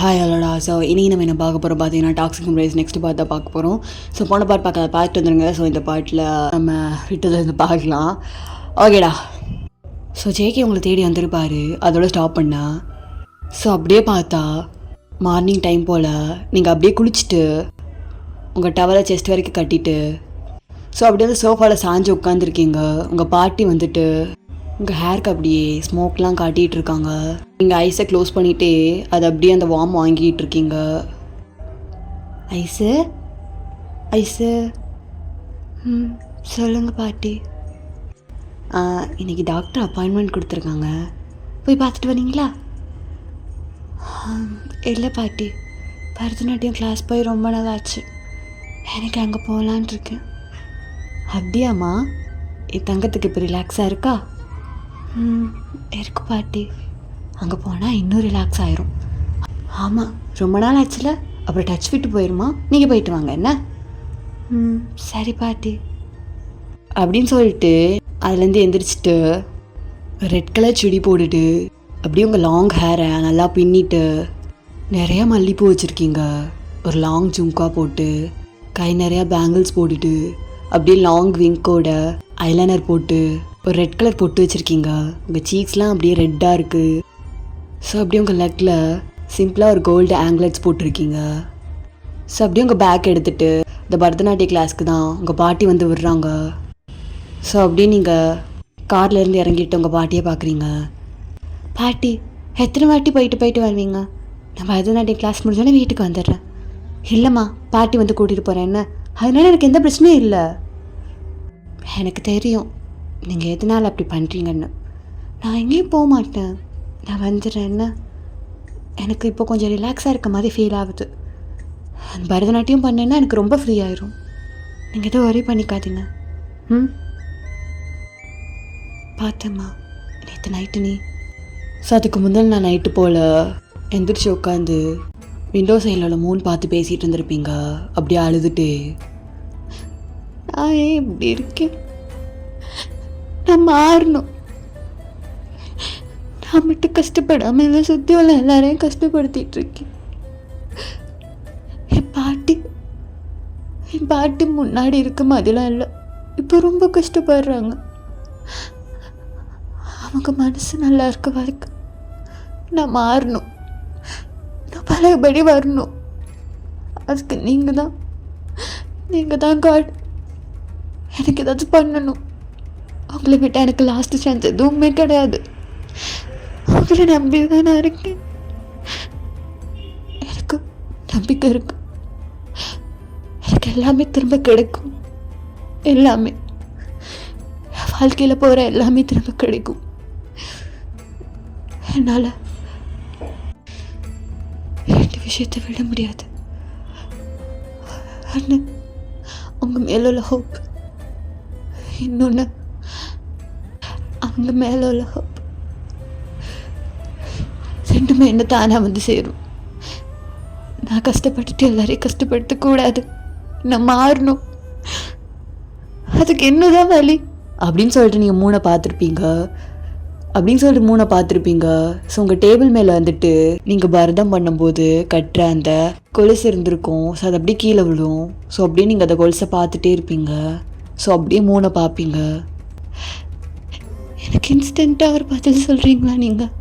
Hi ஹலோடா. So இனி நம்ம என்ன பார்க்க போகிறோம் பார்த்தீங்கன்னா டாக்ஸிக் மெமரிஸ் நெக்ஸ்ட் பார்ட் தான் பார்க்க போகிறோம். ஸோ போன பார்த்துட்டு வந்துருங்க. ஸோ இந்த பாட்டில் நம்ம விட்டதுலேருந்து பார்க்கலாம். ஓகேடா. ஸோ ஜேகே உங்களை தேடி வந்திருப்பார். அதோட ஸ்டாப் பண்ணா. ஸோ அப்படியே பார்த்தா மார்னிங் டைம் போல் நீங்கள் அப்படியே குளிச்சுட்டு உங்கள் டவலை செஸ்ட் வரைக்கும் கட்டிட்டு ஸோ அப்படியே வந்து சோஃபாவில் சாஞ்சு உட்காந்துருக்கீங்க. உங்கள் பாட்டி வந்துட்டு உங்கள் ஹேருக்கு அப்படியே ஸ்மோக்லாம் காட்டிகிட்டு இருக்காங்க. நீங்கள் ஐஸை க்ளோஸ் பண்ணிவிட்டு அதை அப்படியே அந்த வார்ம் வாங்கிட்டு இருக்கீங்க. ஐஸு ஐஸு சொல்லுங்கள் பாட்டி. இன்றைக்கி டாக்டர் அப்பாயின்மெண்ட் கொடுத்துருக்காங்க. போய் பார்த்துட்டு வரீங்களா? இல்லை பாட்டி, பரதநாட்டியம் கிளாஸ் போய் ரொம்ப நாள் ஆச்சு. எனக்கு அங்கே போகலான் இருக்கேன். அப்படியாம்மா? என் தங்கத்துக்கு இப்போ ரிலாக்ஸாக இருக்கா? இருக்கு பாட்டி. அங்கே போனால் இன்னும் ரிலாக்ஸ் ஆயிரும். ஆமாம், ரொம்ப நாள் ஆச்சுல, அப்புறம் டச் விட்டு போயிடுமா. நீங்கள் போயிட்டு வாங்க என்ன. சரி பாட்டி அப்படின்னு சொல்லிட்டு அதுலேருந்து எந்திரிச்சிட்டு ரெட் கலர் சுடி போட்டுட்டு அப்படியே உங்கள் லாங் ஹேரை நல்லா பின்னிட்டு நிறையா மல்லிப்பூ வச்சுருக்கீங்க. ஒரு லாங் ஜும்கா போட்டு கை நிறையா பேங்கிள்ஸ் போட்டுட்டு அப்படியே லாங் விங்கோட ஐலைனர் போட்டு ஒரு ரெட் கலர் பொட்டு வச்சுருக்கீங்க. உங்கள் சீக்ஸ்லாம் அப்படியே ரெட்டாக இருக்குது. ஸோ அப்படியே உங்கள் லெக்கில் சிம்பிளாக ஒரு கோல்டு ஆங்க்லெட்ஸ் போட்டிருக்கீங்க. ஸோ அப்படியே உங்கள் பேக் எடுத்துகிட்டு இந்த பரதநாட்டிய கிளாஸ்க்கு தான் உங்கள் பாட்டி வந்து விடுறாங்க. ஸோ அப்படியே நீங்கள் கார்லேருந்து இறங்கிட்டு உங்கள் பாட்டியை பார்க்குறீங்க. பாட்டி, எத்தனை வாட்டி போயிட்டு வருவீங்க? நான் பரதநாட்டிய கிளாஸ் முடிஞ்சோடனே வீட்டுக்கு வந்துடுறேன். இல்லைம்மா, பாட்டி வந்து கூட்டிகிட்டு போகிறேன் என்ன, அதனால எனக்கு எந்த பிரச்சனையும் இல்லை. எனக்கு தெரியும் நீங்கள் எதனால் அப்படி பண்ணுறீங்கன்னு. நான் எங்கேயும் போக மாட்டேன், நான் வந்துடுறேன் என்ன. எனக்கு இப்போ கொஞ்சம் ரிலாக்ஸாக இருக்க மாதிரி ஃபீல் ஆகுது. பரதநாட்டியம் பண்ணேன்னா எனக்கு ரொம்ப ஃப்ரீ ஆயிரும். நீங்கள் எதுவும் ஒரே பண்ணிக்காதீங்க. பார்த்தம்மா நேற்று நைட்டு நீ. ஸோ அதுக்கு முதல் நான் நைட்டு போல் எந்திரிச்சு உட்காந்து விண்டோ சைடில் மூன் பார்த்து பேசிகிட்டு இருந்திருப்பீங்க. அப்படியே அழுதுட்டு, நான் ஏன் இப்படி இருக்கேன், நான் மாறணும், நான் மட்டும் கஷ்டப்படாமல் எல்லாம் சுற்றி உள்ள எல்லாரையும் கஷ்டப்படுத்திட்டு இருக்கேன். என் பாட்டி முன்னாடி இருக்க மாதிரிலாம் இல்லை, இப்போ ரொம்ப கஷ்டப்படுறாங்க. அவங்க மனசு நல்லா இருக்க வரைக்கும் நான் மாறணும், நான் பழையபடி வரணும். அதுக்கு நீங்கள் தான் காட். எனக்கு ஏதாச்சும் பண்ணணும். அவங்கள விட்டால் எனக்கு லாஸ்ட் சான்ஸ் எதுவுமே கிடையாது. அவங்கள நம்பி தான் நான் இருக்கேன். எனக்கு நம்பிக்கை இருக்கு, எனக்கு எல்லாமே திரும்ப கிடைக்கும். எல்லாமே வாழ்க்கையில் போகிற எல்லாமே திரும்ப கிடைக்கும். என்னால் ரெண்டு விஷயத்தை விட முடியாது. ஒன்று உங்கள் மேல உள்ள ஹோப், இன்னொன்று அவங்க மேலே உள்ள ஹோப். ரெண்டுமே என்ன தானாக வந்து சேரும். நான் கஷ்டப்பட்டுட்டு எல்லாரையும் கஷ்டப்படுத்தக்கூடாது, நான் மாறணும். அதுக்கு என்னதான் வழி அப்படின்னு சொல்லிட்டு நீங்கள் மூணை பார்த்துருப்பீங்க. ஸோ உங்கள் டேபிள் மேலே வந்துட்டு நீங்கள் பரதம் பண்ணும்போது கட்டுற அந்த கொலுசு இருந்திருக்கும். ஸோ அது அப்படியே கீழே விழும். ஸோ அப்படியே நீங்கள் அந்த கொலுசை பார்த்துட்டே இருப்பீங்க. ஸோ அப்படியே மூணை பார்ப்பீங்க. எனக்கு இன்ஸ்டண்ட்டாக ஒரு பதில் சொல்கிறீங்களா? நீங்கள்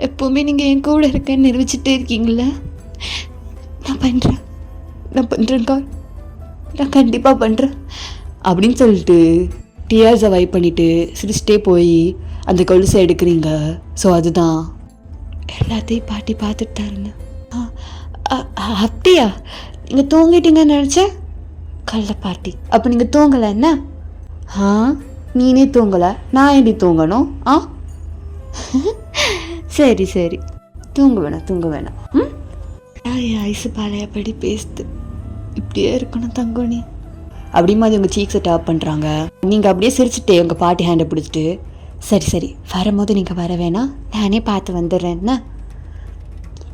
எப்போவுமே நீங்கள் என் கூட இருக்கேன்னு நிரூபிச்சுட்டே இருக்கீங்களா? நான் பண்ணுறேன்க்கா, நான் கண்டிப்பாக பண்ணுறேன் அப்படின்னு சொல்லிட்டு டியர்ஸை வைப் பண்ணிவிட்டு சிரிச்சிட்டே போய் அந்த கொலுசை எடுக்கிறீங்க. ஸோ அதுதான் எல்லாத்தையும் பாட்டி பார்த்துட்டு தான் இருந்தேன். அப்படியா? நீங்கள் தூங்கிட்டீங்கன்னு நினச்சேன். கல்ல பாட்டி, அப்போ நீங்கள் தூங்கலை என்ன? நீனே தூங்கலை, நான் எப்படி தூங்கணும்? சரி, தூங்க வேணாம். ஐசு பழையபடி பேசுது. இப்படியே இருக்கணும் தங்கம் நீ அப்படிமா அது உங்கள் சீக்ஸை டாப் பண்ணுறாங்க. நீங்கள் அப்படியே சிரிச்சுட்டே உங்கள் பாட்டி ஹேண்டை பிடிச்சிட்டு, சரி வரும்போது நீங்கள் வர வேணாம், நானே பார்த்து வந்துடுறேன்னா.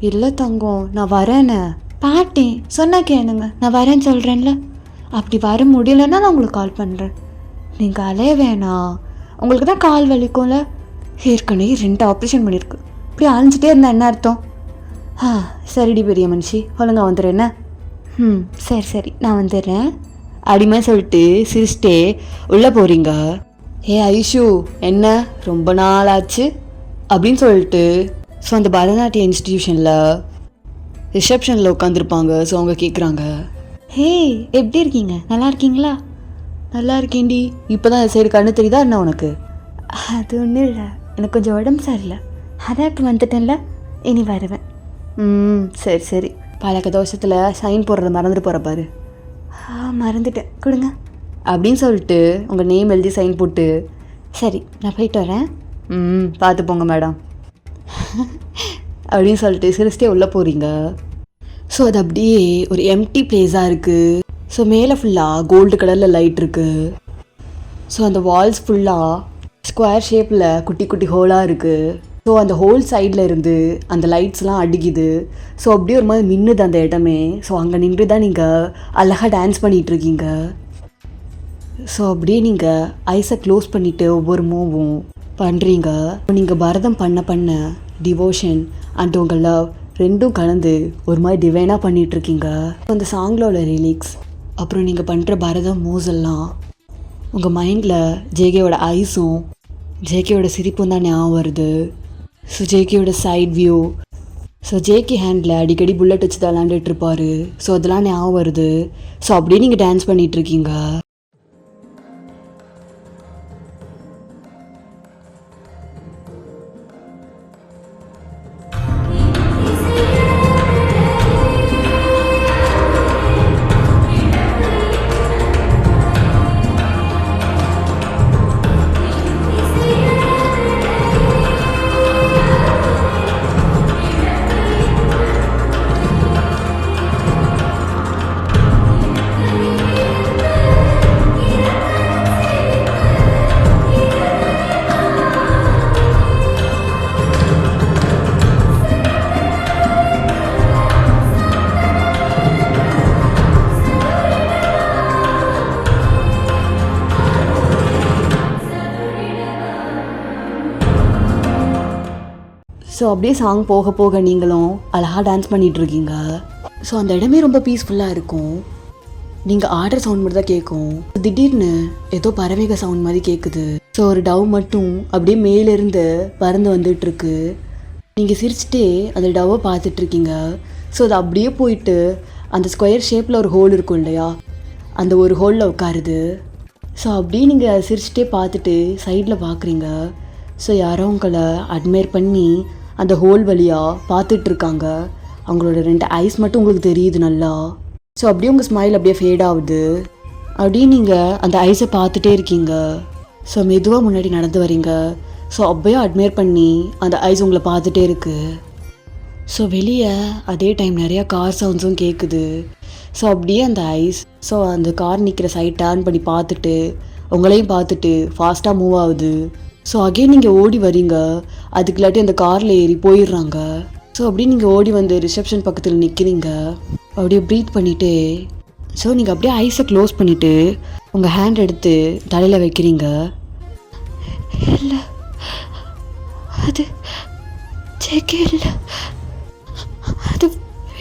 இல்லை தங்கம், நான் வரேன்னு பாட்டி சொன்னா கேளுங்க, நான் வரேன்னு சொல்கிறேன்ல. அப்படி வர முடியலன்னா நான் உங்களுக்கு கால் பண்ணுறேன். நீங்கள் அலைய வேணாம், உங்களுக்கு தான் கால் வலிக்கும்ல. ஏற்கனவே 2 ஆப்ரேஷன் பண்ணியிருக்கு. இப்படி அலைஞ்சிட்டே இருந்தால் என்ன அர்த்தம்? ஆ சரிடி பெரிய மனுஷி, ஒழுங்கா வந்துடுறேன் என்ன? ம் சரி சரி, நான் வந்துடுறேன் அப்படிமா சொல்லிட்டு சிரிச்சிட்டே உள்ளே போகிறீங்க. ஏ ஐஷு, என்ன ரொம்ப நாள் ஆச்சு அப்படின்னு சொல்லிட்டு ஸோ அந்த பரதநாட்டிய இன்ஸ்டிடியூஷனில் ரிசப்ஷனில் உட்காந்துருப்பாங்க. ஸோ அவங்க கேட்குறாங்க, ஹே எப்படி இருக்கீங்க, நல்லா இருக்கீங்களா? நல்லா இருக்கேன்டி. இப்போ தான் சைடு கண்ணு தெரியுதா என்ன உனக்கு? அது ஒன்றும் இல்லை, எனக்கு கொஞ்சம் உடம்பு சரியில்லை, அதான் இப்போ வந்துட்டேன்ல, இனி வருவேன். சரி சரி, பழக்க தோஷத்தில் சைன் போடுறத மறந்துட்டு போகிற பாரு. மறந்துட்டேன், கொடுங்க அப்படின்னு சொல்லிட்டு உங்கள் நேம் எழுதி சைன் போட்டு, சரி நான் போயிட்டு வரேன். பார்த்து போங்க மேடம் அப்படின்னு சொல்லிட்டு சிரிச்சிட்டே உள்ளே போகிறீங்க. ஸோ அது அப்படியே ஒரு எம்டி பிளேஸாக இருக்குது. ஸோ மேலே ஃபுல்லாக கோல்டு கலரில் லைட் இருக்குது. ஸோ அந்த வால்ஸ் ஃபுல்லாக ஸ்கொயர் ஷேப்பில் குட்டி குட்டி ஹோலாக இருக்குது. ஸோ அந்த ஹோல் சைடில் இருந்து அந்த லைட்ஸ்லாம் அடிக்குது. ஸோ அப்படியே ஒரு மாதிரி மின்னுது அந்த இடமே. ஸோ அங்கே நின்று தான் நீங்கள் அழகாக டான்ஸ் பண்ணிகிட்ருக்கீங்க. ஸோ அப்படியே நீங்கள் ஐஸை க்ளோஸ் பண்ணிவிட்டு ஒவ்வொரு மூவும் பண்ணுறீங்க. நீங்கள் பரதம் பண்ண பண்ண டிவோஷன் அண்ட் உங்கள் லவ் ரெண்டும் கலந்து ஒரு மாதிரி டிவைனாக பண்ணிகிட்ருக்கீங்க. அந்த சாங்கில் உள்ள லிரிக்ஸ் அப்புறம் நீங்கள் பண்ணுற பரதம் மூவ்ஸ் எல்லாம் உங்கள் மைண்டில் ஜேகேயோட ஐஸும் ஜேகேயோட சிரிப்பும் தான் ஞாபகம் வருது. ஸோ ஜேகேயோட side view, so JK handle அடிக்கடி புல்லட் வச்சு தான் விளாண்டுட்ருப்பார். ஸோ அதெல்லாம் ஞாபகம் வருது. ஸோ அப்படியே நீங்கள் டான்ஸ் பண்ணிகிட்ருக்கீங்க. ஸோ அப்படியே சாங் போக போக நீங்களும் அழகாக டான்ஸ் பண்ணிகிட்ருக்கீங்க. ஸோ அந்த இடமே ரொம்ப பீஸ்ஃபுல்லாக இருக்கும். நீங்கள் ஆடுற சவுண்ட் மட்டும் தான் கேட்கும். திடீர்னு ஏதோ பறவைக சவுண்ட் மாதிரி கேட்குது. ஸோ ஒரு டவ் மட்டும் அப்படியே மேலேருந்து பறந்து வந்துட்டுருக்கு. நீங்கள் சிரிச்சிட்டே அந்த டவ்வை பார்த்துட்ருக்கீங்க. ஸோ அது அப்படியே போயிட்டு அந்த ஸ்கொயர் ஷேப்பில் ஒரு ஹோல் இருக்கும் இல்லையா, அந்த ஒரு ஹோலில் உட்காருது. ஸோ அப்படியே நீங்கள் சிரிச்சிட்டே பார்த்துட்டு சைடில் பார்க்குறீங்க. ஸோ யாரோ உங்களை அட்மையர் பண்ணி அந்த ஹோல் வழியாக பார்த்துட்ருக்காங்க. அவங்களோட 2 ஐஸ் மட்டும் உங்களுக்கு தெரியுது நல்லா. ஸோ அப்படியே உங்கள் ஸ்மைல் அப்படியே ஃபேட் ஆகுது. அப்படியே நீங்கள் அந்த ஐஸை பார்த்துட்டே இருக்கீங்க. ஸோ மெதுவாக முன்னாடி நடந்து வரீங்க. ஸோ அப்படியே அட்மையர் பண்ணி அந்த ஐஸ் உங்களை பார்த்துட்டே இருக்குது. ஸோ வெளியே அதே டைம் நிறையா கார் சவுண்ட்ஸும் கேட்குது. ஸோ அப்படியே அந்த ஐஸ் ஸோ அந்த கார் நிற்கிற சைட் டர்ன் பண்ணி பார்த்துட்டு உங்களையும் பார்த்துட்டு ஃபாஸ்ட்டாக மூவ் ஆகுது. ஸோ அகெயின் நீங்கள் ஓடி வரீங்க. அதுக்குள்ளாட்டி அந்த காரில் ஏறி போயிடுறாங்க. ஸோ அப்படியே நீங்கள் ஓடி வந்து ரிசப்ஷன் பக்கத்தில் நிற்கிறீங்க. அப்படியே ப்ரீத் பண்ணிவிட்டு ஸோ நீங்கள் அப்படியே ஐஸை க்ளோஸ் பண்ணிவிட்டு உங்கள் ஹேண்ட் எடுத்து தலையில் வைக்கிறீங்க. இல்லை, அது ஜேகே இல்லை, அது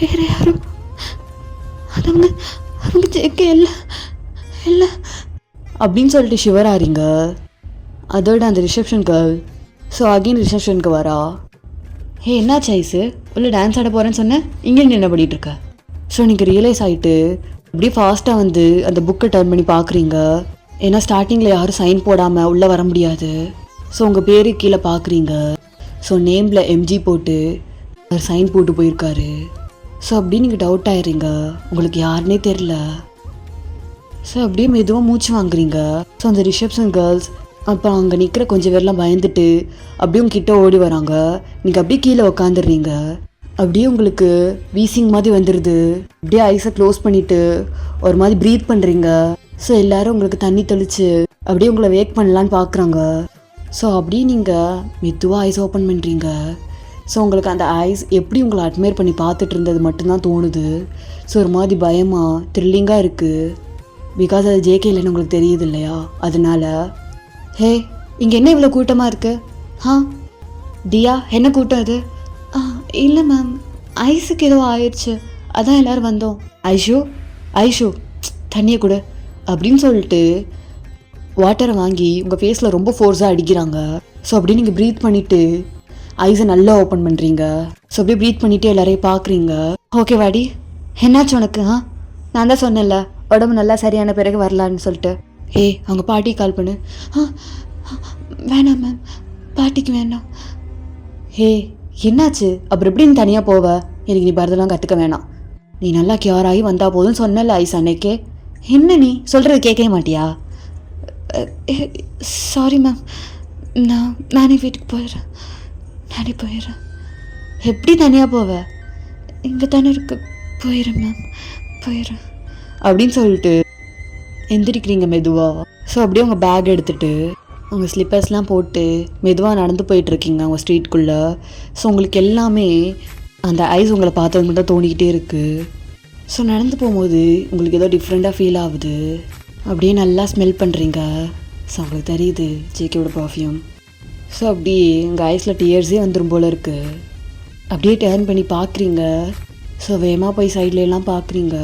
வேறு யாரும், அது அவங்க ஜேகே இல்லை இல்லை அப்படின்னு சொல்லிட்டு ஷிவர் ஆறீங்க. அதோட அந்த ரிசப்ஷன் கேர்ள் ஸோ அகெயின் ரிசப்ஷனுக்கு வரா. என்னாச்சு ஐஸு, உள்ள டான்ஸ் ஆட போகிறேன்னு சொன்னேன், இங்கே என்ன பண்ணிகிட்ருக்க? ஸோ நீங்கள் ரியலைஸ் ஆகிட்டு அப்படியே ஃபாஸ்ட்டாக வந்து அந்த புக்கை டர்ன் பண்ணி பார்க்குறீங்க. ஏன்னா ஸ்டார்டிங்கில் யாரும் சைன் போடாமல் உள்ளே வர முடியாது. ஸோ உங்கள் பேரு கீழே பார்க்குறீங்க. ஸோ நேமில் எம்ஜி போட்டு அவர் சைன் போட்டு போயிருக்காரு. ஸோ அப்படியே நீங்கள் டவுட் ஆயிடுறீங்க, உங்களுக்கு யாருன்னே தெரில. ஸோ அப்படியே மெதுவாக மூச்சு வாங்குறீங்க. ஸோ அந்த ரிசப்ஷன் கேர்ள்ஸ் அப்புறம் அங்கே நிற்கிற கொஞ்சம் பேர்லாம் பயந்துட்டு அப்படியே உங்ககிட்ட ஓடி வராங்க. நீங்கள் அப்படியே கீழே உக்காந்துடுறீங்க. அப்படியே உங்களுக்கு வீசிங் மாதிரி வந்துடுது. அப்படியே ஐஸை க்ளோஸ் பண்ணிவிட்டு ஒரு மாதிரி ப்ரீத் பண்ணுறீங்க. ஸோ எல்லோரும் உங்களுக்கு தண்ணி தெளித்து அப்படியே உங்களை வேக் பண்ணலான்னு பார்க்குறாங்க. ஸோ அப்படியே நீங்கள் மெதுவாக ஐஸ் ஓப்பன் பண்ணுறீங்க. ஸோ உங்களுக்கு அந்த ஐஸ் எப்படி உங்களை அட்மையர் பண்ணி பார்த்துட்டு இருந்தது மட்டும்தான் தோணுது. ஸோ ஒரு மாதிரி பயமாக த்ரில்லிங்காக இருக்குது. பிகாஸ் அது ஜேகே இல்லைன்னு உங்களுக்கு தெரியுது இல்லையா, அதனால. ஹே, இங்கே என்ன இவ்வளோ கூட்டமாக இருக்குது? தியா, என்ன கூட்டம் இது? இல்லை மேம், ஐஸுக்கு ஏதோ ஆயிடுச்சு, அதான் எல்லோரும் வந்தோம். ஐஷு ஐஷு தண்ணியை கொடு அப்படின்னு சொல்லிட்டு வாட்டரை வாங்கி உங்கள் ஃபேஸில் ரொம்ப ஃபோர்ஸாக அடிக்கிறாங்க. ஸோ அப்படியே நீங்கள் ப்ரீத் பண்ணிவிட்டு ஐஸை நல்லா ஓப்பன் பண்ணுறீங்க. ஸோ அப்படியே ப்ரீத் பண்ணிவிட்டு எல்லாரையும் பார்க்குறீங்க. ஓகே வாடி, என்னாச்சு உனக்கு? நான் தான் சொன்னேன்ல உடம்பு நல்லா சரியான பிறகு வரலான்னு சொல்லிட்டு. அவங்க பாட்டிக்கு கால் பண்ணு. வேணாம் மேம், பாட்டிக்கு வேணாம். என்னாச்சு? அப்புறம் எப்படி நீ தனியாக போவ? எனக்கு நீ பரதெல்லாம் கற்றுக்க வேணாம், நீ நல்லா கியூர் ஆகி வந்தால் போதும்னு சொன்னல ஐஸ் அன்னைக்கே. என்ன நீ சொல்கிறது கேட்கவே மாட்டியா? சாரி மேம், நானே வீட்டுக்கு போயிடுறேன். எப்படி தனியாக போவேன்? இங்கே தானே இருக்கு, போயிடுறேன் மேம், போயிடுறேன் அப்படின்னு சொல்லிட்டு எந்திரிக்கிறீங்க மெதுவாக. ஸோ அப்படியே உங்கள் பேக் எடுத்துகிட்டு உங்கள் ஸ்லிப்பர்ஸ்லாம் போட்டு மெதுவாக நடந்து போயிட்டுருக்கீங்க உங்கள் ஸ்ட்ரீட்குள்ளே. ஸோ உங்களுக்கு எல்லாமே அந்த ஐஸ் உங்களை பார்த்தது மட்டும் தோணிக்கிட்டே இருக்குது. ஸோ நடந்து போகும்போது உங்களுக்கு ஏதோ டிஃப்ரெண்ட்டாக ஃபீல் ஆகுது. அப்படியே நல்லா ஸ்மெல் பண்ணுறீங்க. ஸோ உங்களுக்கு தெரியுது ஜேகேவோட பர்ஃப்யூம். ஸோ அப்படியே உங்கள் ஐஸில் டியர்ஸே வந்துடும் போல் இருக்குது. அப்படியே டேர்ன் பண்ணி பார்க்குறீங்க. ஸோ வேகமாக போய் சைட்லலாம் பார்க்குறீங்க.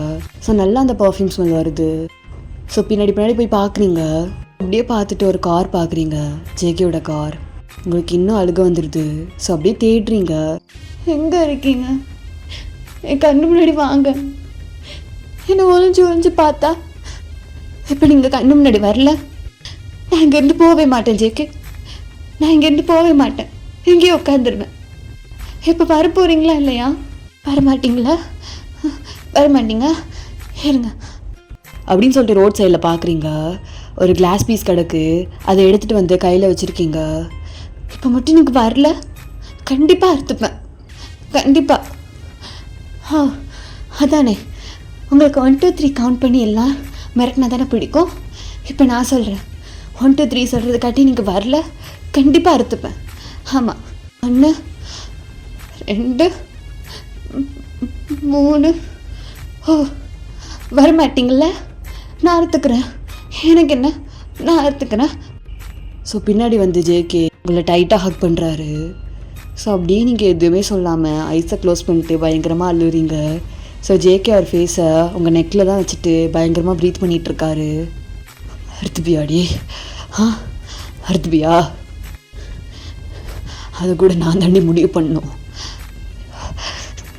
ஸோ நல்லா அந்த பர்ஃப்யூம் ஸ்மெல் வருது. ஸோ பின்னாடி போய் பார்க்குறீங்க. அப்படியே பார்த்துட்டு ஒரு கார் பார்க்குறீங்க, ஜேகேவோட கார். உங்களுக்கு இன்னும் அழுக வந்துடுது. ஸோ அப்படியே தேடுறீங்க. எங்கே இருக்கீங்க? என் கண்ணு முன்னாடி வாங்க. என்னை ஒழிஞ்சு பார்த்தா இப்போ நீங்கள் கண்ணு முன்னாடி வரல. நான் இங்கேருந்து போகவே மாட்டேன் ஜேகே, நான் இங்கேருந்து போகவே மாட்டேன். இங்கேயே உட்காந்துருவேன். இப்போ வர போகிறீங்களா இல்லையா? வரமாட்டிங்களா? வரமாட்டிங்க, இருங்க அப்படின்னு சொல்லிட்டு ரோட் சைடில் பார்க்குறீங்க. ஒரு கிளாஸ் பீஸ் கிடக்கு, அதை எடுத்துகிட்டு வந்து கையில் வச்சுருக்கீங்க. இப்போ மட்டும் எனக்கு வரல, கண்டிப்பாக அறுத்துப்பேன், கண்டிப்பாக. அதானே உங்களுக்கு 1 2 3 கவுண்ட் பண்ணி எல்லாம் மிரட்டினா தானே பிடிக்கும். இப்போ நான் சொல்கிறேன், 1 2 3 சொல்கிறது காட்டி நீங்கள் வரல, கண்டிப்பாக அறுத்துப்பேன். ஆமாம், 1 2 3. வரமாட்டிங்கள? நான் அறுத்துக்கிறேன், எனக்கு என்ன, நான் அறுத்துக்கிறேன். ஸோ பின்னாடி வந்து ஜேகே உங்களை டைட்டாக ஹக் பண்ணுறாரு. ஸோ அப்படியே நீங்கள் எதுவுமே சொல்லாமல் ஐஸை க்ளோஸ் பண்ணிட்டு பயங்கரமாக அழுறீங்க. ஸோ ஜேகே அவர் ஃபேஸை உங்கள் நெக்கில் தான் வச்சுட்டு பயங்கரமாக ப்ரீத் பண்ணிகிட்ருக்காரு. அறுத்துப்பியாடி? அறுத்துப்பியா? அதை கூட நான் தாண்டி முடிவு பண்ணணும்,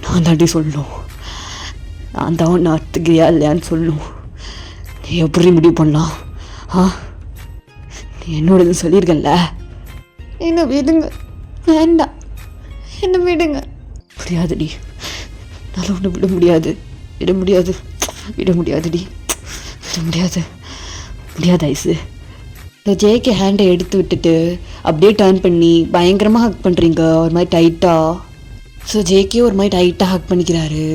நான் தாண்டி சொல்லணும். நான் தான் ஒன்று அறுத்துக்கிறியா இல்லையான்னு சொல்லணும். நீ எப்படி முடிவு பண்ணலாம்? நீ என்னோடது சொல்லியிருக்கல. என்ன விடுங்க, வேண்டாம், என்ன விடுங்க. முடியாதுடி, நல்லா ஒன்று விட முடியாது, விட முடியாதுடி, விட முடியாது ஐஸு. இந்த ஜேகே ஹேண்டை எடுத்து விட்டுட்டு அப்படியே டர்ன் பண்ணி பயங்கரமாக ஹக் பண்ணுறீங்க, ஒரு மாதிரி டைட்டாக. ஸோ ஜேகே ஒரு மாதிரி டைட்டாக ஹக் பண்ணிக்கிறாரு.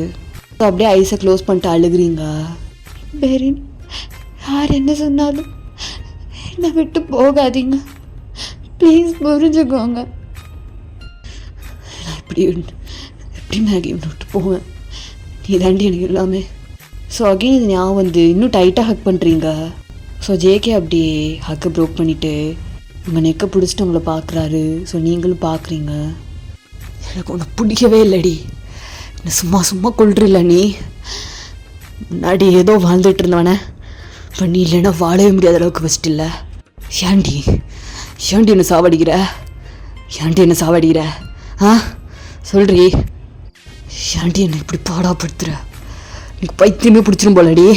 ஸோ அப்படியே ஐஸை க்ளோஸ் பண்ணிட்டு அழுகுறீங்க. பெரின், யார் என்ன சொன்னாலும் என்னை விட்டு போகாதீங்க ப்ளீஸ், புரிஞ்சுக்கோங்க. நான் எப்படி மேகி விட்டு போவேன்? நீ தாண்டி எனக்கு எல்லாமே. ஸோ அகெயின் இது ஞாபகம் வந்து இன்னும் டைட்டாக ஹக் பண்ணுறீங்க. ஸோ ஜேகே அப்படியே ஹக்கை ப்ரோக் பண்ணிவிட்டு உங்கள் நெக்கை பிடிச்சிட்டு உங்களை பார்க்குறாரு. ஸோ நீங்களும் பார்க்குறீங்க. எனக்கு ஒன்று பிடிக்கவே இல்லைடி, என்ன சும்மா கொள்றில்ல. நீ முன்னாடி ஏதோ வாழ்ந்துட்டு இருந்தவனே இப்போ நீ இல்லைன்னா வாழவே முடியாத அளவுக்கு ஃபஸ்ட் இல்லை. ஏன்டி என்ன சாவடிக்கிற? சொல்றி, ஏன்டி என்னை இப்படி பாடாப்படுத்துற? எனக்கு பைத்தியமே பிடிச்சிரும் போலடி.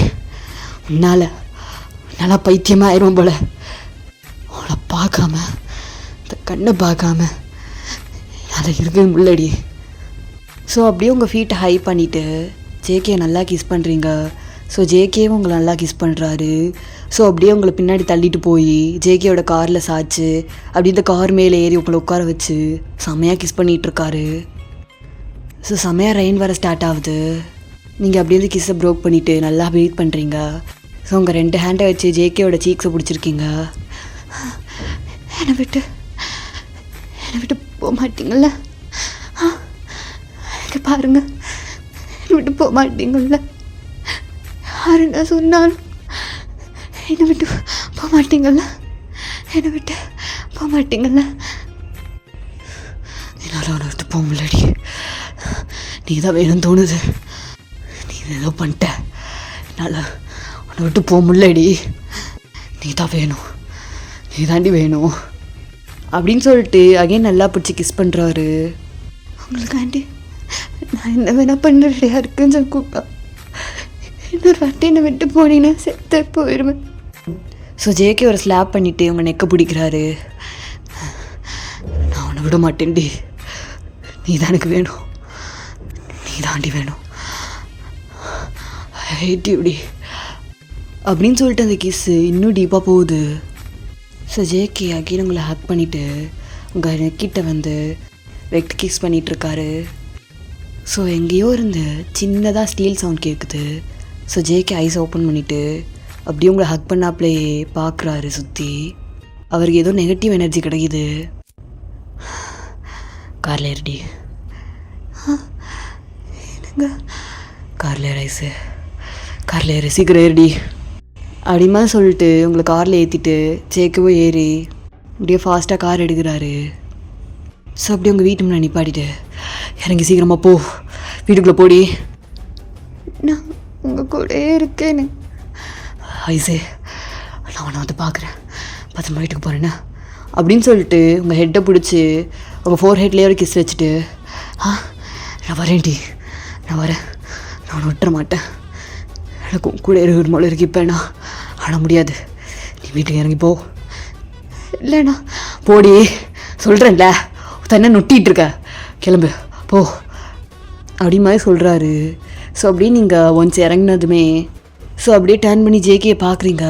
உன்னால் பைத்தியமே ஆயிரும் போல. அவளை பார்க்காம, இந்த கண்ணை பார்க்காம என்னால் இருக்கவே முடியலடி. ஸோ அப்படியே உங்கள் ஃபீட்டை ஹை பண்ணிவிட்டு ஜேகே நல்லா கிஸ் பண்ணுறீங்க. ஸோ ஜேகேவும் உங்களை நல்லா கிஸ் பண்ணுறாரு. ஸோ அப்படியே உங்களை பின்னாடி தள்ளிட்டு போய் ஜேகேயோட காரில் சாய்ச்சி அப்படி இந்த கார் மேலே ஏறி உங்களை உட்கார வச்சு செம்மையாக கிஸ் பண்ணிகிட்ருக்காரு. ஸோ செம்மையாக ரெயின் வர ஸ்டார்ட் ஆகுது. நீங்கள் அப்படியே வந்து கிஸ்ஸை ப்ரோக் பண்ணிவிட்டு நல்லா ப்ரீத் பண்ணுறீங்க. ஸோ உங்கள் 2 ஹேண்டை வச்சு ஜேகேயோட சீக்ஸை பிடிச்சிருக்கீங்க. என்னை விட்டு போக மாட்டீங்கள்ல? எனக்கு பாருங்க, என்னை விட்டு போக மாட்டீங்கள்ல? யார் என்ன சொன்னாலும் என்னை விட்டு போக மாட்டீங்கள்ல? என்னால் அவனை விட்டு போக முடியலடி. நீ தான் வேணும்னு தோணுது. நீ ஏதோ பண்ணிட்ட, என்னால் உன்னை விட்டு போக முடியலடி. நீ தான் வேணும், நீ தாண்டி வேணும் அப்படின்னு சொல்லிட்டு அகைன் நல்லா பிடிச்சி கிஸ் பண்ணுறாரு. உங்களுக்காண்டி நான் என்ன வேணால் பண்ண ரெடியாக இருக்குன்னு சொல்லி கூப்பிட்டா. இன்னொரு வாட்டி என்னை விட்டு போனீங்கன்னா செத்து போயிடுவேன். ஸோ ஜேகே ஒரு ஸ்லாப் பண்ணிவிட்டு உங்கள் நெக்கை பிடிக்கிறாரு. நான் உன்னை விட மாட்டேன்டி, நீ தான் எனக்கு வேணும், நீ தாண்டி வேணும், ஹேட்டியூடி அப்படின்னு சொல்லிட்டு அந்த கிஸ்ஸு இன்னும் டீப்பாக போகுது. ஸோ ஜேகே அகைன் உங்களை ஹேக் பண்ணிவிட்டு உங்கள் நெக்கிட்ட வந்து வெக்ட் கிஸ் பண்ணிகிட்ருக்காரு. ஸோ எங்கேயோ இருந்து சின்னதாக ஸ்டீல் சவுண்ட் கேட்குது. ஸோ ஜேகே ஐஸ் ஓப்பன் பண்ணிவிட்டு அப்படியே உங்களை ஹக் பண்ணாப்லே பார்க்குறாரு சுற்றி. அவருக்கு ஏதோ நெகட்டிவ் எனர்ஜி கிடைக்குது. காரில் ஏறிடி. என்னங்க காரில் ஏற ஐஸு, காரில் ஏறு, சீக்கிரம் ஏறிடி அப்படிமா சொல்லிட்டு உங்களை காரில் ஏற்றிட்டு ஜேகேவோ ஏறி அப்படியே ஃபாஸ்ட்டாக கார் எடுக்கிறாரு. ஸோ அப்படியே உங்கள் வீட்டு முன்னாடி நிப்பாட்டிட்டு இறங்கி சீக்கிரமாக போ, வீட்டுக்குள்ளே போடி. நான் உங்கள் கூட இருக்கேன்னு. ஐசே நான் உன்னை வந்து பார்க்குறேன், பத்திரமா வீட்டுக்கு போகிறேன்னா அப்படின்னு சொல்லிட்டு உங்கள் ஹெட்டை பிடிச்சி உங்கள் ஃபோர் ஹெட்லேயே ஒரு கிஸ் வச்சுட்டு, நான் வரேன்டி, நான் வரேன், நான் உன்னை விட்டுற மாட்டேன், எனக்கு கூட இருக்கிற போல இருக்கு இப்போண்ணா, ஆனால் முடியாது, நீ வீட்டுக்கு இறங்கி போ. இல்லைண்ணா போடி சொல்கிறேன்ல, தன்னை நொட்டிகிட்டு இருக்க, கிளம்பு போ அப்படி மாதிரி சொல்கிறாரு. ஸோ அப்படியே நீங்கள் ஒன்ஸ் இறங்கினதுமே ஸோ அப்படியே டர்ன் பண்ணி ஜேகேயை பார்க்குறீங்க.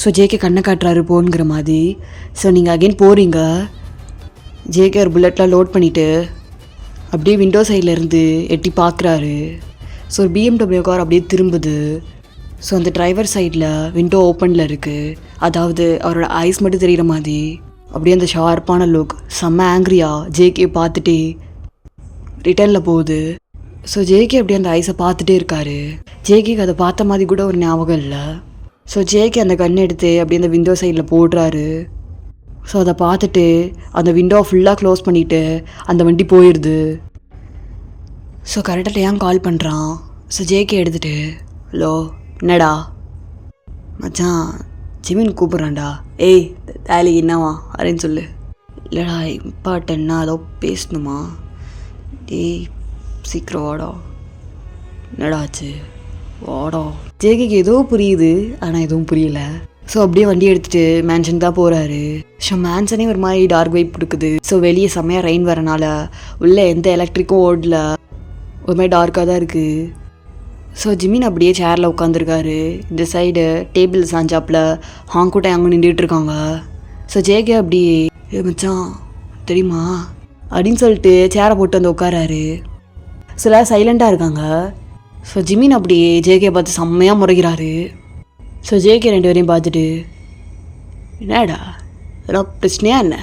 ஸோ ஜேகே கண்ணை காட்டுறாரு போங்கிற மாதிரி. ஸோ நீங்கள் அகெயின் போகிறீங்க. ஜேகே ஒரு புல்லட்லாம் லோட் பண்ணிவிட்டு அப்படியே விண்டோ சைட்லேருந்து எட்டி பார்க்குறாரு. ஸோ ஒரு BMW கார் அப்படியே திரும்புது. ஸோ அந்த டிரைவர் சைடில் விண்டோ ஓப்பனில் இருக்குது, அதாவது அவரோட ஐஸ் மட்டும் தெரிகிற மாதிரி. அப்படியே அந்த ஷார்ப்பான லுக் செம்ம ஆங்க்ரியா ஜேகே பார்த்துட்டே ரிட்டர்னில் போகுது. ஸோ ஜேகே அப்படியே அந்த ஐஸை பார்த்துட்டே இருக்காரு. ஜேகேக்கு அதை பார்த்த மாதிரி கூட ஒரு ஞாபகம் இல்லை. ஸோ ஜேகே அந்த கண்ணை எடுத்து அப்படியே அந்த விண்டோ சைடில் போடுறாரு. ஸோ அதை பார்த்துட்டு அந்த விண்டோ ஃபுல்லாக க்ளோஸ் பண்ணிவிட்டு அந்த வண்டி போயிடுது. ஸோ கரெக்டாக ஏன் கால் பண்ணுறான். ஸோ ஜேகே எடுத்துகிட்டு, ஹலோ என்னடா மச்சான், ஜிமின் கூப்பிட்றான்டா, ஏய் வேலைக்கு என்னவா அப்படின்னு சொல்லு. இல்லைடா இம்பார்ட்டன்னா அதோ பேசணுமா, ஏய் சீக்கிரம் வாடா, என்னடா ஆச்சு வாடா. ஜேகேக்கு ஏதோ புரியுது, ஆனால் எதுவும் புரியல. ஸோ அப்படியே வண்டி எடுத்துகிட்டு மேன்ஷன் தான் போகிறாரு. ஸோ மேன்ஷனே ஒரு மாதிரி டார்க் வைப் கொடுக்குது. ஸோ வெளியே செம்மையாக ரெயின் வரனால உள்ளே எந்த எலக்ட்ரிக்கும் ஓடல, ஒரு மாதிரி டார்க்காக தான் இருக்குது. ஸோ ஜிமின் அப்படியே சேரில் உட்காந்துருக்காரு. இந்த சைடு டேபிள் சாஞ்சாப்பில் ஹாங்கூட்டை அங்கே நின்றுட்டுருக்காங்க. ஸோ ஜேகே அப்படியே மச்சான் தெரியுமா அப்படின்னு சொல்லிட்டு சேரை போட்டு வந்து உட்காராரு. சில சைலண்ட்டாக இருக்காங்க. ஸோ ஜிமின் அப்படியே ஜேகே பார்த்து செம்மையாக முறைகிறாரு. ஸோ ஜேகே ரெண்டு பேரையும் பார்த்துட்டு, என்னடா இதெல்லாம் பிரச்சனையா என்ன?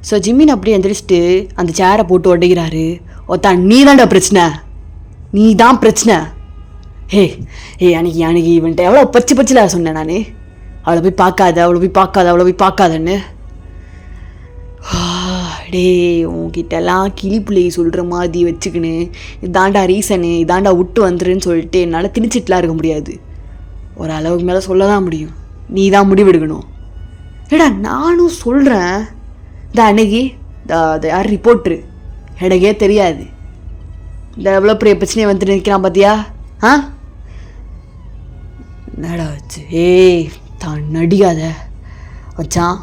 ஸோ ஜிமின் அப்படியே எந்திரிச்சிட்டு அந்த சேரை போட்டு உடைக்கிறாரு. ஒத்தா நீ தான்டா பிரச்சனை, நீ தான் பிரச்சனை. அன்னைக்கு இவன்ட்ட எவ்வளோ பச்சில சொன்னேன் நான், அவளை போய் பார்க்காதன்னு. டே உன்கிட்டலாம் கிளிப்பிள்ளை சொல்கிற மாதிரி வச்சுக்கின்னு இதாண்டா ரீசனு, இதாண்டா விட்டு வந்துருன்னு சொல்லிட்டு என்னால் திணிச்சிட்டுலாம் இருக்க முடியாது. ஒரு அளவுக்கு மேலே சொல்ல தான் முடியும், நீ தான் முடிவெடுக்கணும். ஏடா நானும் சொல்கிறேன், இந்த அன்னைக்கு அது யார் ரிப்போர்ட்ரு எனக்கே தெரியாது, இந்த எவ்வளோ பெரிய பிரச்சனையை வந்துட்டு நிற்கிறான் பார்த்தியா? என்னடா வச்சு தான் நடிக்காத வச்சான்,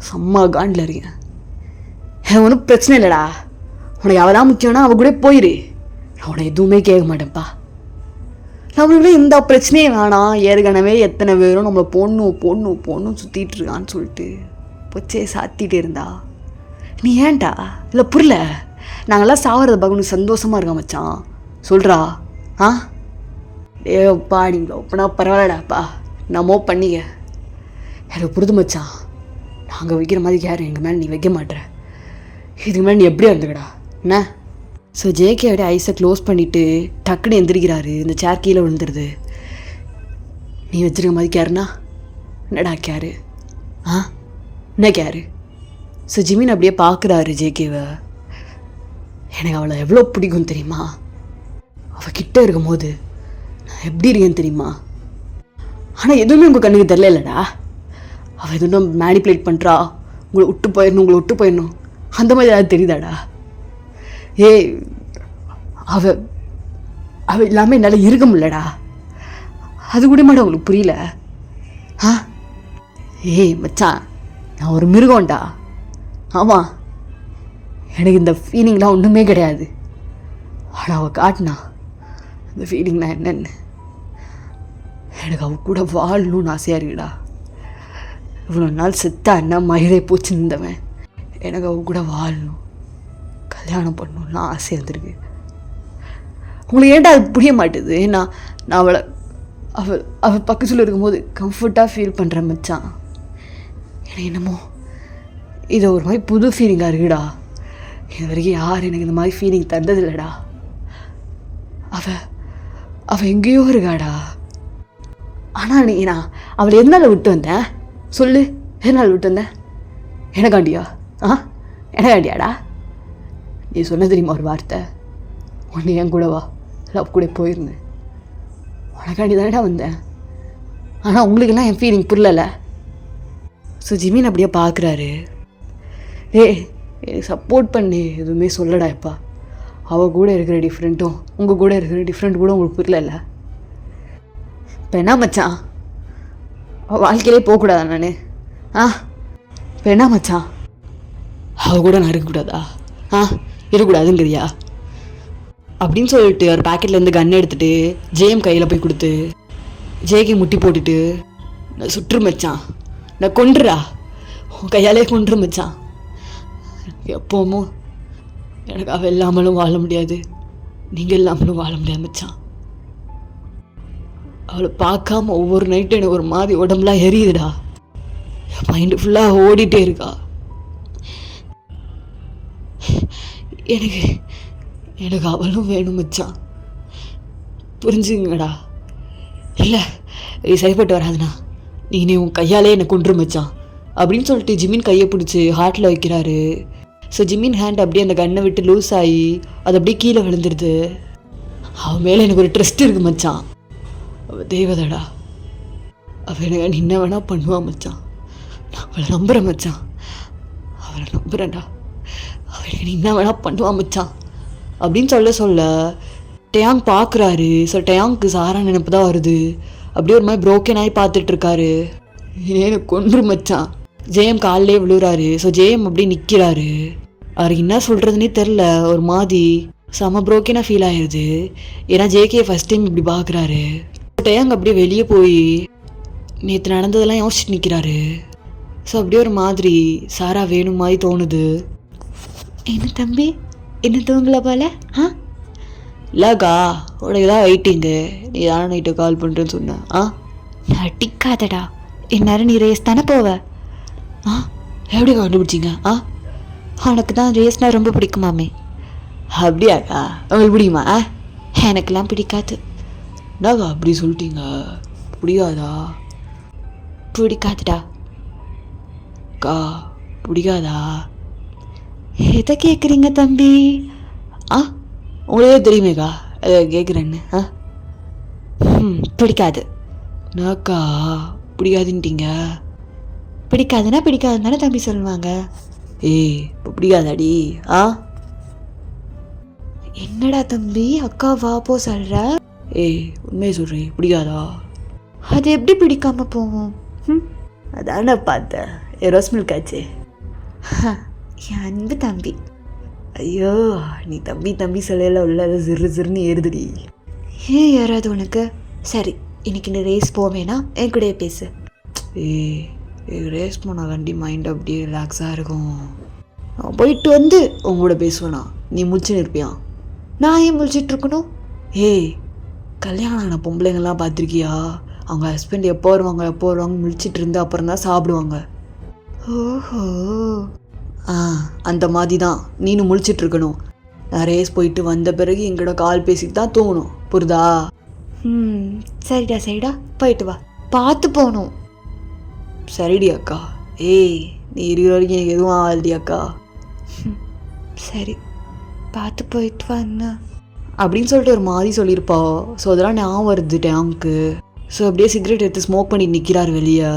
செம்ம காண்டில் இருக்கேன். ஒன்றும் பிரச்சனை இல்லைடா, உனக்கு அவள் தான் முக்கியம்னா அவள் கூட போயிரு, நான் உன்னை எதுவுமே கேட்க மாட்டேன்ப்பா. நம்மளுக்குள்ள எந்த பிரச்சனையும் வேணாம், ஏற்கனவே எத்தனை பேரும் நம்மளை பொண்ணு சுற்றிட்டு இருக்கான்னு சொல்லிட்டு பொச்சே சாத்திட்டு இருந்தா நீ ஏன்டா இல்லை புரியல, நாங்கள்லாம் சாவறத பார்க்க உனக்கு சந்தோஷமாக இருக்கா மச்சான் சொல்கிறா? ஏப்பா நீங்கள் ஒப்பனா பரவாயில்லடாப்பா, நம்மோ பண்ணிக்க, எனக்கு புரிது மச்சான், நாங்கள் வைக்கிற மாதிரி யாரும் எங்கள் மேலே நீ வைக்க மாட்டேற, இதுக்கு மேலே நீ எப்படியா இருந்துக்கடா என்ன? ஸோ ஜேகே அப்படியே ஐஸை க்ளோஸ் பண்ணிவிட்டு டக்குன்னு எந்திரிக்கிறாரு. இந்த சேர் கீழே விழுந்துருது. நீ வச்சுருக்க மாதிரி கேருண்ணா, என்னடா கேரு என்ன கேரு? ஸோ ஜிமின் அப்படியே பார்க்குறாரு ஜேகேவை. எனக்கு அவளை எவ்வளோ பிடிக்கும் தெரியுமா, அவகிட்ட இருக்கும் போது நான் எப்படி இருக்கேன்னு தெரியுமா? ஆனால் எதுவுமே உங்கள் கண்ணுக்கு தெரியலடா. அவள் எதுவும் மேனிப்புலேட் பண்ணுறா, உங்களை விட்டு போயிடணும் அந்த மாதிரி ஏதாவது தெரியுதாடா? ஏய், அவள் இல்லாமல் என்னால் இருக்க முடியலடா. அது கூட மாட்டா உங்களுக்கு புரியல? ஏய் மச்சான், நான் ஒரு மிருகம்டா. ஆமாம், எனக்கு இந்த ஃபீலிங்லாம் ஒன்றுமே கிடையாது. ஆனால் அவள் காட்டினா அந்த ஃபீலிங்னா என்னென்னு. எனக்கு அவள் கூட வாழணும்னு ஆசையாக இருக்குடா. இவ்வளோ நாள் செத்தா என்ன மயிரை போச்சு இருந்தவன், எனக்கு அவள் கூட வாழணும், கல்யாணம் பண்ணணும்லாம் ஆசை வந்துருக்கு. உங்களுக்கு ஏன்டா அது புரிய மாட்டுது? நான் அவள் பக்கத்தில் இருக்கும்போது கம்ஃபர்ட்டாக ஃபீல் பண்ணுறேன் மச்சான். எனக்கு என்னமோ இது ஒரு மாதிரி புது ஃபீலிங்காக இருக்குடா. இது வரைக்கும் யார் எனக்கு இந்த மாதிரி ஃபீலிங் தந்ததில்லடா. அவள் எங்கேயோ இருக்காடா. ஆனால் நான் அவளை எதனால் விட்டு வந்தேன் சொல்லு? எதனால் விட்டு வந்தேன்? எனக்காண்டியா? எனக்காண்டியாடா? நீ சொன்ன தெரியுமா ஒரு வார்த்தை? ஒன்று என் கூட வா, லவ் கூட போயிருந்தேன். உனக்காண்டி தானடா வந்தேன். ஆனால் உங்களுக்கெல்லாம் என் ஃபீலிங் புரியலை. ஸோ ஜிமின் அப்படியே பார்க்குறாரு. சப்போர்ட் பண்ணி எதுவுமே சொல்லடா. எப்பா அவள் கூட இருக்கிற டிஃப்ரெண்ட்டும் உங்கள் கூட இருக்கிற டிஃப்ரெண்ட் கூட உங்களுக்கு புரியல. இப்போ என்ன மச்சான், அவள் வாழ்க்கையிலே போகக்கூடாதா நான்? இப்போ என்ன மச்சான், அவள் கூட நான் இருக்கக்கூடாதா? இருக்கக்கூடாதுங்கிறியா? அப்படின்னு சொல்லிட்டு ஒரு பேக்கெட்லேருந்து கன் எடுத்துகிட்டு ஜேஎம் கையில் போய் கொடுத்து ஜேக்கு முட்டி போட்டுட்டு, நான் சுற்று மச்சான், நான் கொன்றுடா, உன் கையாலே கொன்று மச்சான். எப்போவும் எனக்கு அவள் இல்லாமலும் வாழ முடியாது, நீங்கள் இல்லாமலும் வாழ முடியாது மச்சான். அவளை பார்க்காம ஒவ்வொரு நைட்டும் எனக்கு ஒரு மாதிரி உடம்புலாம் எரியுதுடா. என் மைண்டு ஃபுல்லாக ஓடிட்டே இருக்கா. எனக்கு அவளும் வேணும் மச்சான், புரிஞ்சுங்கடா. இல்லை இது சரிப்பட்டு வராதுண்ணா, நீ உன் கையாலே என்னை கொன்று மச்சான் அப்படின்னு சொல்லிட்டு ஜிமின் கையை பிடிச்சி ஹார்ட்டில் வைக்கிறாரு. ஸோ ஜிமின் ஹேண்ட் அப்படியே அந்த கண்ணை விட்டு லூஸ் ஆகி அது அப்படியே கீழே விழுந்துருது. அவன் மேலே எனக்கு ஒரு ட்ரஸ்ட் இருக்குது மச்சான். அவள் தேவதடா, அவள் எனக்கு என்ன வேணால் பண்ணுவான் மச்சான். நான் அவளை நம்புகிறேன் மச்சான், அவளை நம்புகிறேன்டா. அவள் எனக்கு என்ன வேணால் பண்ணுவான் மச்சான் அப்படின்னு சொல்ல டேயாங் பார்க்குறாரு. ஸோ டேயாங்க்கு சாரா நினைப்பு தான் வருது. அப்படியே ஒரு மாதிரி ப்ரோக்கன் ஆகி பார்த்துட்ருக்காரு. எனக்கு கொன்று மச்சான். ஜேஎம் காலிலே விழுறாரு. ஸோ ஜேஎம் அப்படியே நிற்கிறாரு. அவருக்கு என்ன சொல்கிறதுனே தெரில, ஒரு மாதிரி செம ப்ரோக்கனாக ஃபீல் ஆயிடுது. ஏன்னா ஜேகே ஃபஸ்ட் டைம் இப்படி பார்க்குறாரு. டேயாங் அப்படியே வெளியே போய் நேற்று நடந்ததெல்லாம் யோசிச்சுட்டு நிற்கிறாரு. ஸோ அப்படியே ஒரு மாதிரி சாரா வேணும் மாதிரி தோணுது. என்ன தம்பி, என்ன தூங்கல போல? இல்லைக்கா, உனக்கு தான் வெயிட்டிங்கு, நீ தானே நைட்டு கால் பண்ணுறேன்னு சொன்னேன். நடிக்காதடா, இந்நேரம் நீ ரேஸ் தானே போவ. எப்படி கண்டுபிடிச்சிங்க? உனக்கு தான் ரேஸ்னால் ரொம்ப பிடிக்குமாமே. அப்படியாக்கா, உங்களுக்கு பிடிக்குமா? எனக்கெல்லாம் பிடிக்காது. என்னக்கா அப்படி சொல்லிட்டீங்க? பிடிக்காதா? பிடிக்காதுடா. அக்கா பிடிக்காதா? எதை கேட்குறீங்க தம்பி? உங்களே தெரியுமேக்கா எதை கேட்குறேன்னு. பிடிக்காது. நாக்கா பிடிக்காதுன்ட்டீங்க? பிடிக்காதுன்னா பிடிக்காதுன்னு தானே தம்பி சொல்லுவாங்க. இப்போ பிடிக்காதாடி? என்னடா தம்பி அக்கா வா போ சொல்கிற? உண்மையை சொல்கிறேன், பிடிக்காதா? அது எப்படி பிடிக்காம போவோம்? அதான பார்த்தேன், ரோஸ் மில்க் ஆச்சு. என் அன்பு தம்பி. ஐயோ, நீ தம்பி தம்பி சொல்லல உள்ள சிறு சிறுன்னு ஏறுதுடி. ஏன் ஏறாது உனக்கு? சரி, இன்னைக்கு நீ ரேஸ் போவேனா என் கூடயே பேசு. ரேஸ் போனால் வண்டி மைண்ட் அப்படியே ரிலாக்ஸாக இருக்கும். நான் போயிட்டு வந்து உங்களோட பேசுவேனா? நீ முழிச்சுன்னு இருப்பியான். நான் ஏன் முழிச்சிட்டு இருக்கணும்? கல்யாணம் ஆன பொம்பளைங்கள்லாம் பார்த்துருக்கியா? அவங்க ஹஸ்பண்ட் எப்போ வருவாங்க முழிச்சிட்டு இருந்து அப்புறம் தான் சாப்பிடுவாங்க. ஓஹோ, அந்த மாதிரி தான் நீனும் முழிச்சிட்டு இருக்கணும். நான் ரேஸ் போயிட்டு வந்த பிறகு எங்களோட கால் பேசிட்டு தான் தூங்கணும், புரியுதா? சரிடா போயிட்டு வா, பார்த்து போகணும். சரிடி அக்கா. நீ இருக்கிற வரைக்கும் எனக்கு எதுவும் ஆகலடி அக்கா. சரி, பார்த்து போயிட்டு வாண்ணா. அப்படின்னு சொல்லிட்டு ஒரு மாதிரி சொல்லியிருப்பா. ஸோ அதெல்லாம் ஞாபகம் வருது டேங்க்கு. ஸோ அப்படியே சிகரெட் எடுத்து ஸ்மோக் பண்ணி நிற்கிறார் வெளியே.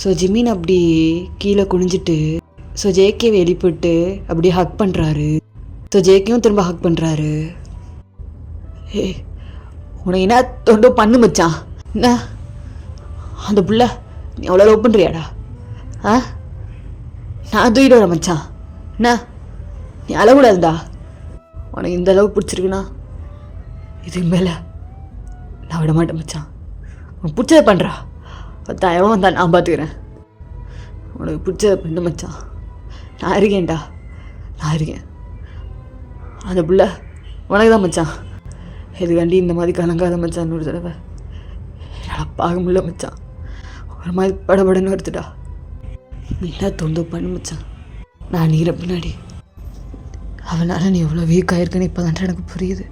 ஸோ ஜிமின் அப்படி கீழே குனிஞ்சிட்டு ஸோ ஜேகேவை எழுப்பிட்டு அப்படியே ஹக் பண்ணுறாரு. ஸோ ஜேகேவும் திரும்ப ஹக் பண்ணுறாரு. ஏ உனக்கு என்ன தொண்டோ பண்ணு மச்சான், என்ன அந்த புள்ள நீ அவ்வளோ லவ் பண்ணுறியாடா? நான் தூக்கிட்டு வரேன் மச்சான், என்ன நீ அழக்கூடாதுடா. உனக்கு இந்த அளவு பிடிச்சிருக்குண்ணா இதுக்கு மேலே நான் விட மாட்டேன் மச்சான். உனக்கு பிடிச்சதை பண்ணுறா, 10,000 வந்தா நான் பார்த்துக்கிறேன். உனக்கு பிடிச்சதை பண்ணு மச்சான், நான் இருக்கேன்டா, நான் இருக்கேன். அந்த புள்ள உனக்கு தான் மச்சான். இதுக்காண்டி இந்த மாதிரி கலங்காத மச்சான். ஒரு தடவை என்னால் பார்க்க முடியல மச்சான், ஒரு மாதிரி படபடன்னு வருதுடா. நீ என்ன தொந்தோ பண்ணு மச்சான். நான் நீரை பின்னாடி அவனால் நீ எவ்வளோ வீக் ஆகிருக்குன்னு இப்போ தான் எனக்கு புரியுது.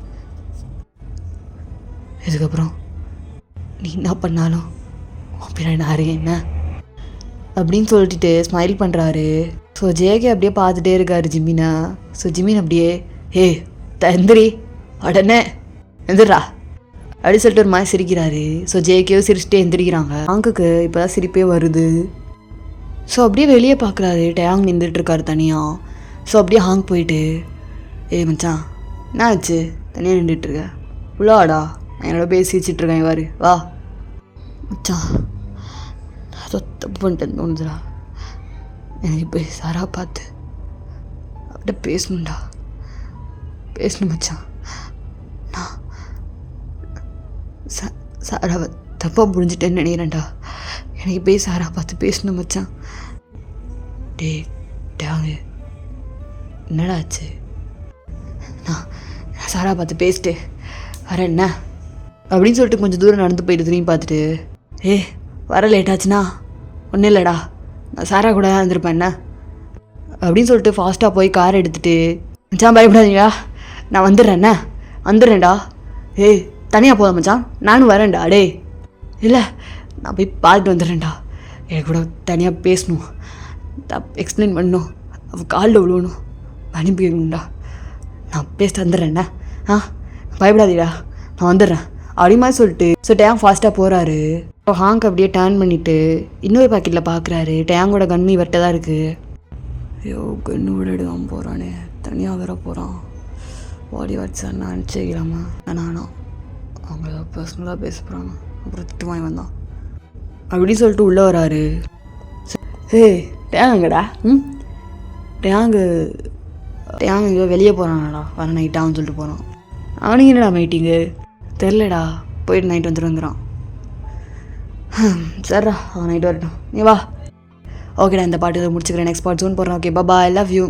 இதுக்கப்புறம் நீ என்ன பண்ணாலும் பின்னாடி நான் இருக்கேன் என்ன அப்படின்னு சொல்லிட்டு ஸ்மைல் பண்ணுறாரு. ஸோ ஜேகே அப்படியே பார்த்துட்டே இருக்காரு ஜிமினா. ஸோ ஜிமின் அப்படியே எந்திரி உடனே எந்திரா அப்படி சொல்லிட்டு ஒரு மாதிரி சிரிக்கிறாரு. ஸோ ஜேகேவும் சிரிச்சுட்டே எந்திரிக்கிறாங்க. ஹாங்குக்கு இப்போ தான் சிரிப்பே வருது. ஸோ அப்படியே வெளியே பார்க்குறாரு, டேங் நின்றுட்டுருக்காரு தனியாக. ஸோ அப்படியே ஹாங் போயிட்டு மச்சான் என்ன ஆச்சு தனியாக நின்றுட்டுருக்க, உள்ளாடா நான் என்னோட பேசி வச்சிட்ருக்கேன், வாரு வா மச்சான். நான் தப்பு பண்ணிட்டேன் தோணுதுடா. எனக்கு இப்போ சாரா பார்த்து அப்படியே பேசணும்டா, பேசணும் மச்சான். நான் சாராவை தப்பாக புரிஞ்சுட்டேன்னு நினைக்கிறேன்டா. எனக்கு போய் சாரா பார்த்து பேசணும் மச்சான். டேங்க என்னடா ஆச்சு? நான் சாரா பார்த்து பேசிட்டு வரேன் என்ன அப்படின்னு சொல்லிட்டு கொஞ்சம் தூரம் நடந்து போயிட்டு திரும்பி பார்த்துட்டு வர லேட் ஆச்சுன்னா ஒன்றும் இல்லைடா, நான் சாரா கூட தான் இருந்திருப்பேன் என்ன அப்படின்னு சொல்லிட்டு ஃபாஸ்ட்டாக போய் கார் எடுத்துகிட்டு மச்சான் பயப்படாதீங்களா நான் வந்துடுறேன் வந்துடுறேன்டா. தனியாக போதும் மச்சான், நானும் வரேன்டா. இல்லை நான் போய் பார்த்துட்டு வந்துடுறேன்டா, எனக்கு கூட தனியாக பேசணும், எக்ஸ்பிளைன் பண்ணணும், அவள் காலில் விழுவணும், அனுப்பி கேட்கணும்டா. நான் பேசிட்டு வந்துடுறேன்ண்ணா. பயப்படாதீடா நான் வந்துடுறேன் அப்படி மாதிரி சொல்லிட்டு ஸோ டேங் ஃபாஸ்ட்டாக போகிறாரு. ஸோ ஹாங்க் அப்படியே டேர்ன் பண்ணிவிட்டு இன்னொரு பாக்கெட்டில் பார்க்குறாரு. டேங்கோட கண்ணு இவர்கிட்ட தான் இருக்குது. ஐயோ கண்ணு விட எடுக்காமல் போகிறானே, தனியாக வேற போகிறான். பாடி வாட்ஸ் நான் அனுப்பிச்சி வைக்கலாமா? நானும் அவங்க பர்சனலாக பேச போகிறாங்க, அப்புறம் திட்டு வாங்கி வந்தான் அப்படின்னு சொல்லிட்டு உள்ளே வராரு. டேங்கடா டேங்க இங்கே வெளியே போகிறானடா, வர நைட்டாகனு சொல்லிட்டு போகிறான். அவனுக்கு என்னடா மீட்டிங்கு தெரிலடா, போயிட்டு நைட் வந்துடுங்கிறான். சரிடா அவன் நைட்டு வரட்டும், நீ வா. ஓகேடா இந்த பாட்டு முடிச்சுக்கிறேன், நெக்ஸ்ட் பார்ட் ஜூன் போடுறேன். Okay bye, I love you.